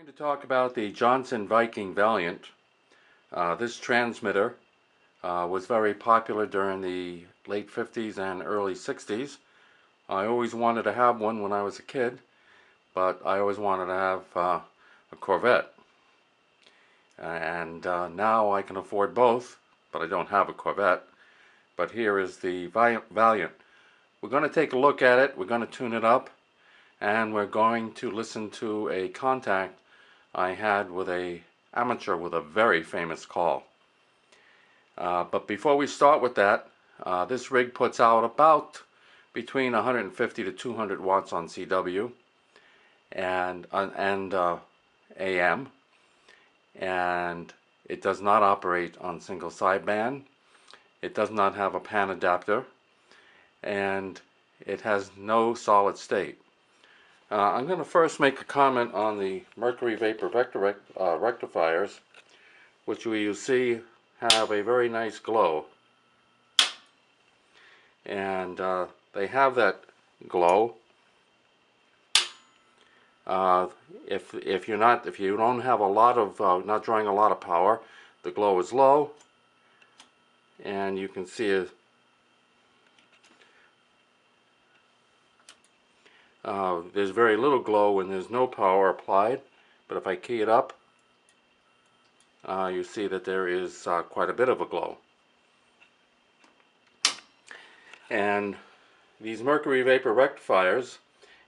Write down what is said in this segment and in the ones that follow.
I'm going to talk about the Johnson Viking Valiant. This transmitter was very popular during the late 50s and early 60s. I always wanted to have one when I was a kid, but I always wanted to have a Corvette. And now I can afford both, but I don't have a Corvette. But here is the Valiant. We're going to take a look at it, we're going to tune it up, and we're going to listen to a contact I had with an amateur with a very famous call. But before we start with that, this rig puts out about between 150 to 200 watts on CW and AM, and it does not operate on single sideband. It does not have a pan adapter, and it has no solid state. I'm going to first make a comment on the mercury vapor rectifiers, which you see have a very nice glow, and they have that glow. If you don't have a lot of not drawing a lot of power, the glow is low, and you can see there's very little glow when there's no power applied, but if I key it up, you see that there is quite a bit of a glow. And these mercury vapor rectifiers,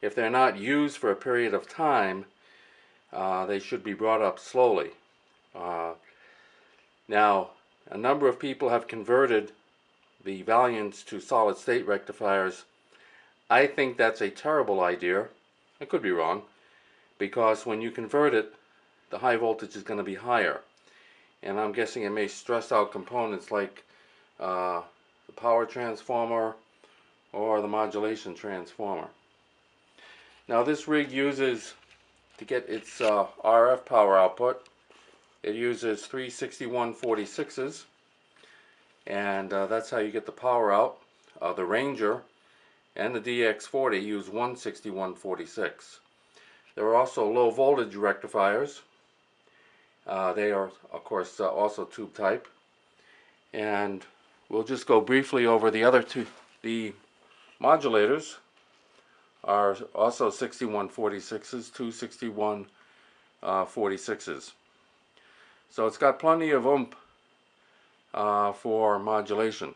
if they're not used for a period of time, they should be brought up slowly. Now, a number of people have converted the Valiants to solid state rectifiers. I think that's a terrible idea. I could be wrong, because when you convert it, the high voltage is going to be higher, and I'm guessing it may stress out components like the power transformer or the modulation transformer. Now this rig uses, to get its RF power output, it uses 3 6146s, and that's how you get the power out. The Ranger and the DX40 use 1 6146. There are also low voltage rectifiers. They are, of course, also tube type. And we'll just go briefly over the other two. The modulators are also 6146s, 2 6146s. So it's got plenty of oomph for modulation.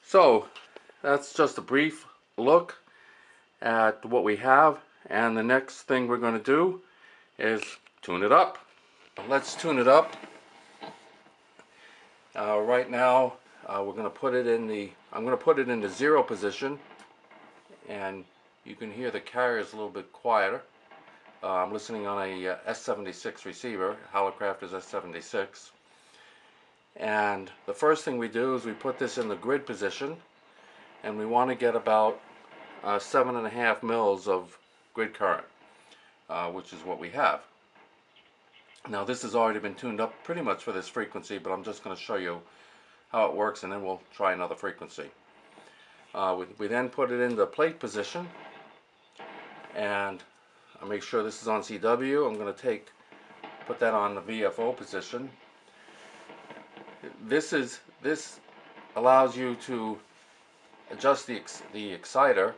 So that's just a brief look at what we have, and the next thing we're going to do is tune it up. Let's tune it up. Right now we're going to put it in the, I'm going to put it in the 0 position, and you can hear the carrier is a little bit quieter. I'm listening on a S76 receiver, Hallicrafters S76, and the first thing we do is we put this in the grid position, and we want to get about 7.5 mils of grid current, which is what we have. Now this has already been tuned up pretty much for this frequency, but I'm just going to show you how it works, and then we'll try another frequency. We then put it in the plate position, and I'll make sure this is on CW. I'm going to put that on the VFO position. This allows you to adjust the exciter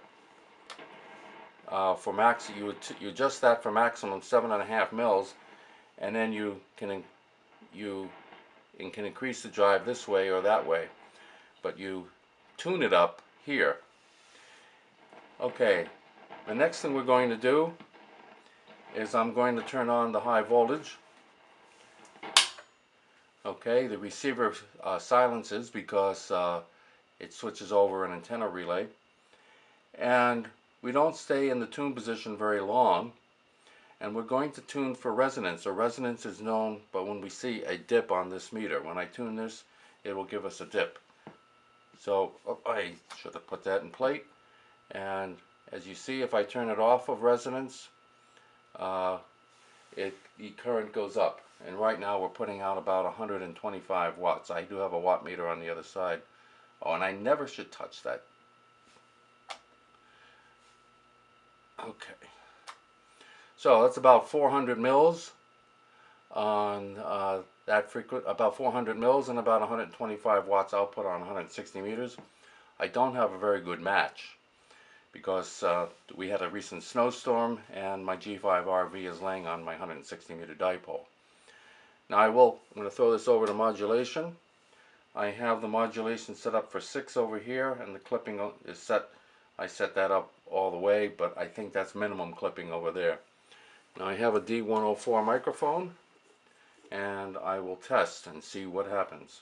for max. You adjust that for maximum 7.5 mils, and then you can increase the drive this way or that way, but you tune it up here. Okay, the next thing we're going to do is I'm going to turn on the high voltage. Okay, the receiver silences because it switches over an antenna relay, and we don't stay in the tune position very long, and we're going to tune for resonance. A resonance is known, but when we see a dip on this meter, when I tune this, it will give us a dip. So I should have put that in plate, and as you see, if I turn it off of resonance, the current goes up, and right now we're putting out about 125 watts. I do have a watt meter on the other side. Oh, and I never should touch that. Okay. So that's about 400 mils on that frequent, about 400 mils and about 125 watts output on 160 meters. I don't have a very good match because we had a recent snowstorm and my G5 RV is laying on my 160 meter dipole. Now I'm going to throw this over to modulation. I have the modulation set up for 6 over here, and the clipping is set, I set that up all the way, but I think that's minimum clipping over there. Now I have a D104 microphone, and I will test and see what happens.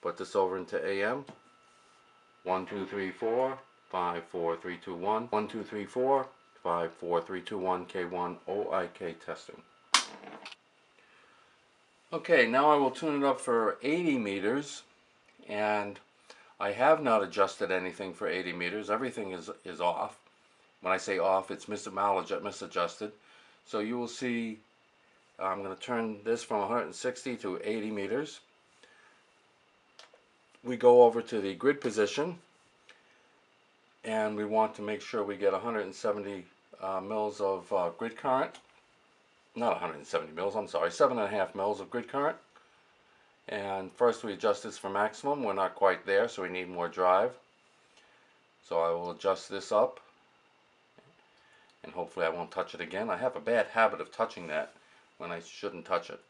Put this over into AM. 1, 2, 3, 4, 5, 4, 3, 2, 1. 1, 2, 3, 4, 5, 4, 3, 2, 1, K1, OIK testing. Okay, now I will tune it up for 80 meters, and I have not adjusted anything for 80 meters. Everything is off. When I say off, it's misadjusted. So you will see I'm going to turn this from 160 to 80 meters. We go over to the grid position, and we want to make sure we get 170 mils of grid current. Not 170 mils, I'm sorry, 7.5 mils of grid current. And first we adjust this for maximum. We're not quite there, so we need more drive. So I will adjust this up, and hopefully I won't touch it again. I have a bad habit of touching that when I shouldn't touch it.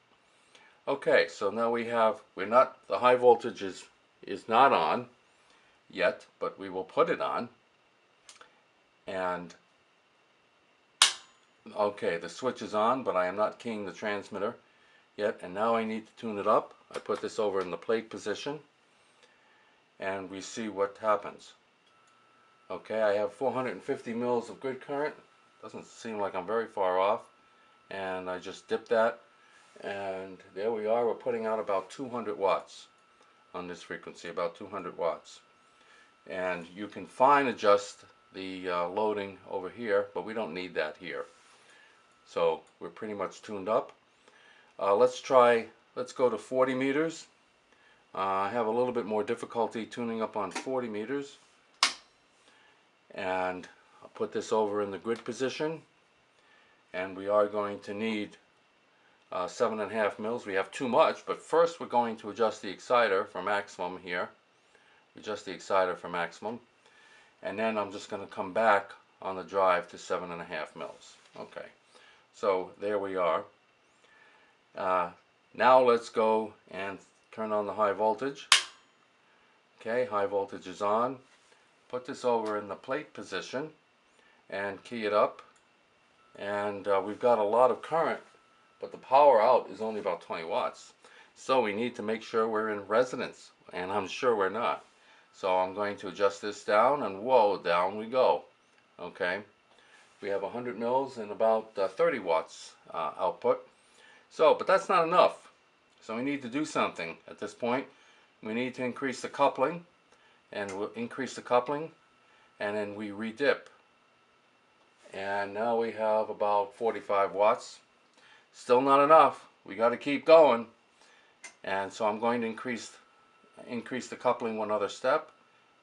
Okay, so now the high voltage is not on yet, but we will put it on. And okay, the switch is on, but I am not keying the transmitter yet, and now I need to tune it up. I put this over in the plate position, and we see what happens. Okay, I have 450 mils of grid current. Doesn't seem like I'm very far off, and I just dip that, and there we are. We're putting out about 200 watts on this frequency, about 200 watts. And you can fine adjust the loading over here, but we don't need that here. So we're pretty much tuned up. Let's go to 40 meters. I have a little bit more difficulty tuning up on 40 meters. And I'll put this over in the grid position. And we are going to need 7.5 mils. We have too much, but first we're going to adjust the exciter for maximum here. Adjust the exciter for maximum. And then I'm just going to come back on the drive to 7.5 mils. Okay. So there we are. Now let's go and turn on the high voltage. Okay, high voltage is on. Put this over in the plate position and key it up. And we've got a lot of current, but the power out is only about 20 watts. So we need to make sure we're in resonance, and I'm sure we're not. So I'm going to adjust this down, and whoa, down we go. Okay. We have 100 mils and about 30 watts output. So, but that's not enough. So we need to do something at this point. We need to increase the coupling, and we'll increase the coupling, and then we redip. And now we have about 45 watts. Still not enough. We got to keep going. And so I'm going to increase the coupling one other step,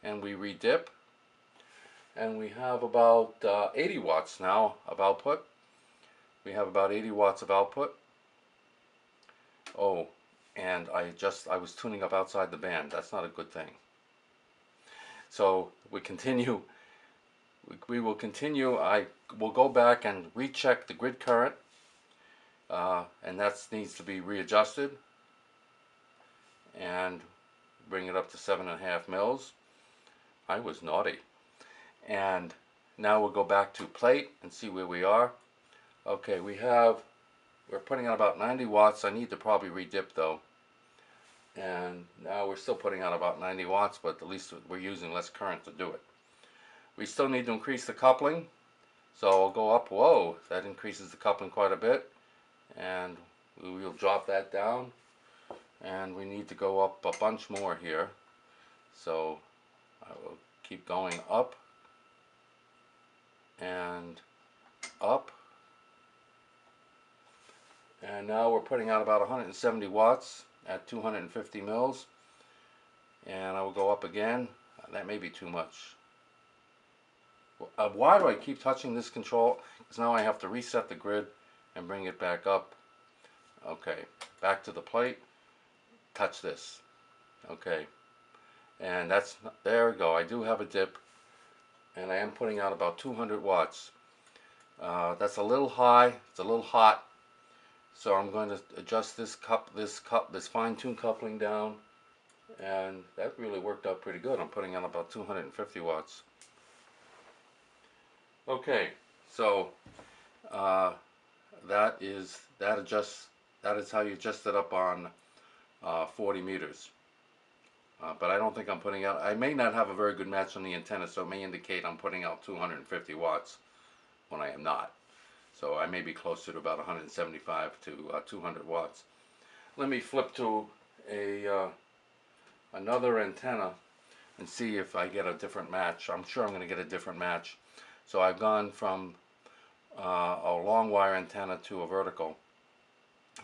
and we redip. And we have about 80 watts now of output. We have about 80 watts of output. Oh, and I was tuning up outside the band. That's not a good thing. So we continue. We will continue. I will go back and recheck the grid current, and that needs to be readjusted, and bring it up to 7.5 mils. I was naughty. And now we'll go back to plate and see where we are. Okay, we're putting out about 90 watts. I need to probably redip though. And now we're still putting out about 90 watts, but at least we're using less current to do it. We still need to increase the coupling. So I'll go up. Whoa, that increases the coupling quite a bit. And we'll drop that down. And we need to go up a bunch more here. So I will keep going up and up. And now we're putting out about 170 watts at 250 mils. And I will go up again. That may be too much. Why do I keep touching this control? Because now I have to reset the grid and bring it back up. Okay, back to the plate. Touch this. Okay, and there we go. I do have a dip, and I am putting out about 200 watts. That's a little high. It's a little hot. So I'm going to adjust this fine-tuned coupling down, and that really worked out pretty good. I'm putting on about 250 watts. Okay, so that is how you adjust it up on 40 meters. But I don't think I'm putting out. I may not have a very good match on the antenna, so it may indicate I'm putting out 250 watts when I am not. So I may be closer to about 175 to 200 watts. Let me flip to another antenna and see if I get a different match. I'm sure I'm going to get a different match. So I've gone from a long wire antenna to a vertical,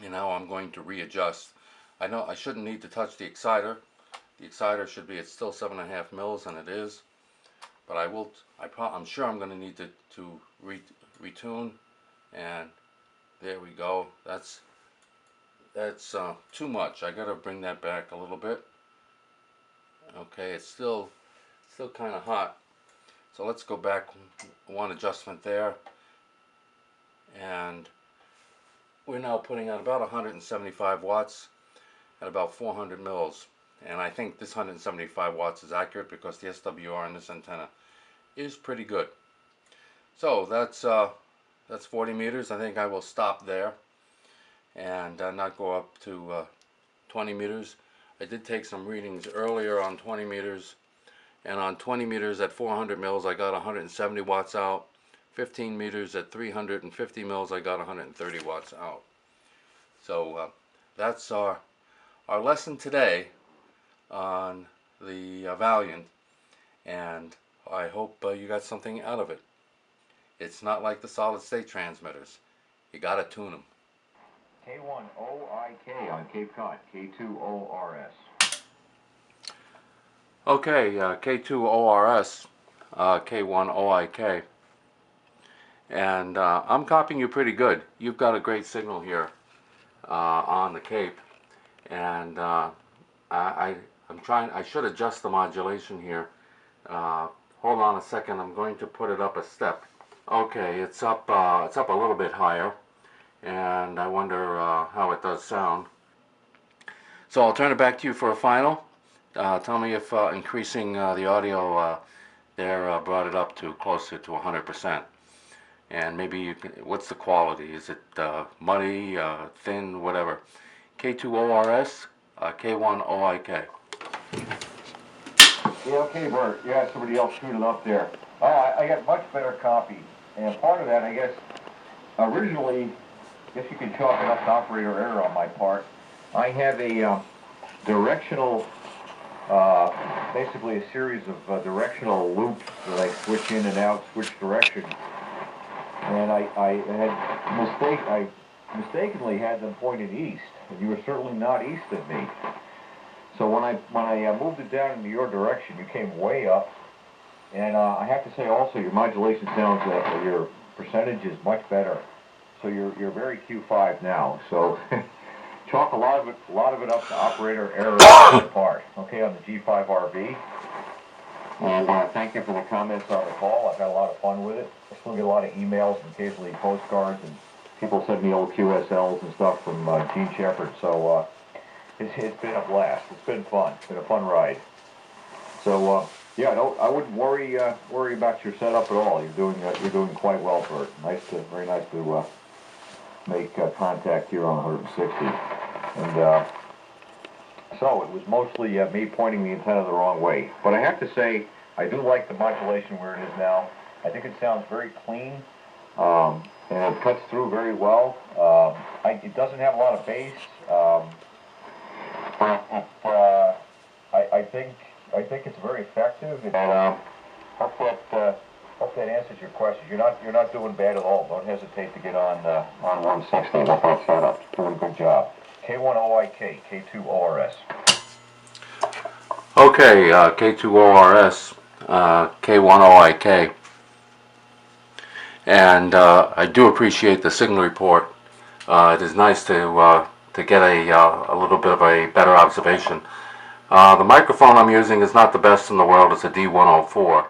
and now I'm going to readjust. I know I shouldn't need to touch the exciter. The exciter should be at still 7.5 mils, and it is. But I'm sure I'm going to need to retune. And there we go. That's too much. I gotta bring that back a little bit. Okay, it's still kind of hot. So let's go back one adjustment there. And we're now putting out about 175 watts at about 400 mils. And I think this 175 watts is accurate because the SWR in this antenna is pretty good. So that's 40 meters. I think I will stop there and not go up to 20 meters. I did take some readings earlier on 20 meters, and on 20 meters at 400 mils I got 170 watts out. 15 meters at 350 mils I got 130 watts out. So that's our lesson today on the Valiant, and I hope you got something out of it. It's not like the solid state transmitters. You gotta tune them. K1OIK on Cape Cod, K2ORS. Okay, K2ORS, K1OIK. And I'm copying you pretty good. You've got a great signal here on the Cape. And I should adjust the modulation here. Hold on a second, I'm going to put it up a step. Okay, it's up a little bit higher, and I wonder how it does sound. So I'll turn it back to you for a final. Tell me if increasing the audio there brought it up to closer to 100%. And maybe what's the quality? Is it muddy, thin, whatever? K2ORS, K1OIK. Yeah, okay, Bert. Yeah, somebody else tuned it up there. I got much better copy. And part of that, I guess, originally, I guess you can chalk it up to operator error on my part. I have a directional, basically a series of directional loops that I switch in and out, switch direction. And I mistakenly had them pointed east, and you were certainly not east of me. So when I moved it down into your direction, you came way up. And I have to say also, your modulation sounds, your percentage is much better. So you're very Q5 now. So chalk a lot of it up to operator error on your part. Okay, on the G5RV. And thank you for the comments on the call. I've had a lot of fun with it. I still get a lot of emails and occasionally postcards, and people send me old QSLs and stuff from Gene Shepard. So it's been a blast. It's been fun. It's been a fun ride. So. Yeah, I wouldn't worry about your setup at all. You're doing quite well, Bert. Very nice to make contact here on 160. And so it was mostly me pointing the antenna the wrong way. But I have to say, I do like the modulation where it is now. I think it sounds very clean, and it cuts through very well. It doesn't have a lot of bass. I think it's very effective, and hope that answers your question. You're not doing bad at all. Don't hesitate to get on 160 with that setup. Doing a good job. K1OIK, K2ORS. Okay, K2ORS, K1OIK. And I do appreciate the signal report. It is nice to get a little bit of a better observation. The microphone I'm using is not the best in the world. It's a D104.